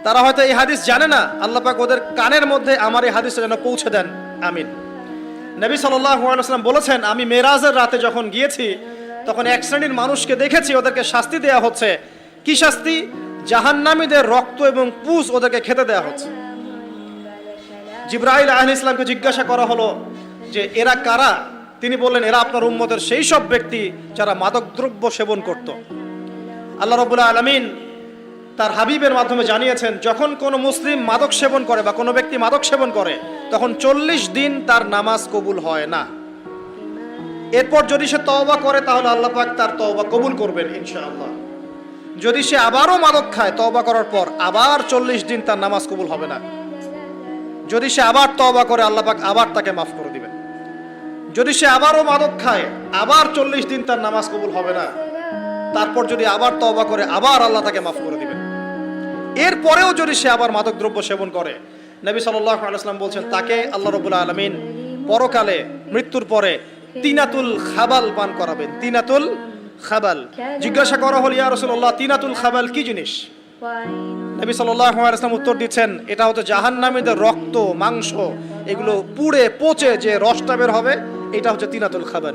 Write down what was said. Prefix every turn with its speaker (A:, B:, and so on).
A: তারা হয়তো এই হাদিস জানে না, আল্লাহ পাক ওদের কানের মধ্যে আমার এই হাদিসটা যেন পৌঁছে দেন, আমিন। নবী সাল্লাল্লাহু আলাইহি ওয়াসাল্লাম বলেছেন, আমি মেরাজের রাতে যখন গিয়েছি তখন এক শ্রেণীর মানুষকে দেখেছি, ওদেরকে শাস্তি দেয়া হচ্ছে। কি শাস্তি? জাহান্নামীদের রক্ত এবং পুজ ওদেরকে খেতে দেয়া হচ্ছে। জিবরাইল আলাইহিস সালামকে জিজ্ঞাসা করা হলো যে এরা কারা? তিনি বললেন, এরা আপনার উম্মতের সেই সব ব্যক্তি যারা মাদকদ্রব্য সেবন করত। আল্লাহ রাব্বুল আলামিন তার হাবিবের মাধ্যমে জানিয়েছেন, যখন কোনো মুসলিম মাদক সেবন করে বা কোনো ব্যক্তি মাদক সেবন করে তখন 40 দিন তার নামাজ কবুল হয় না। এরপর যদি সে তওবা করে তাহলে আল্লাহ পাক তার তওবা কবুল করবেন ইনশাআল্লাহ। যদি সে আবারও মাদক খায় তওবা করার পর, আবার 40 দিন তার নামাজ কবুল হবে না। যদি সে আবার তওবা করে আল্লাহ পাক আবার তাকে মাফ করে দিবেন। যদি সে আবারও মাদক খায় আবার 40 দিন তার নামাজ কবুল হবে না। তারপর যদি আবার তওবা করে আবার আল্লাহ তাকে মাফ করে দিবেন। এরপরেও যদি সে আবার মাদক দ্রব্য সেবন করে, নবী সাল্লাল্লাহু আলাইহি ওয়াসাল্লাম বলছেন তাকে আল্লাহ রাব্বুল আলামিন পরকালে মৃত্যুর পরে তিনাতুল খাবাল পান করাবেন। তিনাতুল খাবাল। জিজ্ঞাসা করা হলো, ইয়া রাসূলুল্লাহ, তিনাতুল খাবাল কি জিনিস? নবী সাল্লাল্লাহু আলাইহি ওয়াসাল্লাম উত্তর দিচ্ছেন, এটা হচ্ছে জাহান্নামীদের রক্ত, মাংস, এগুলো পুড়ে পচে যে রসটা বের হবে, এটা হচ্ছে তিনাতুল খাবাল।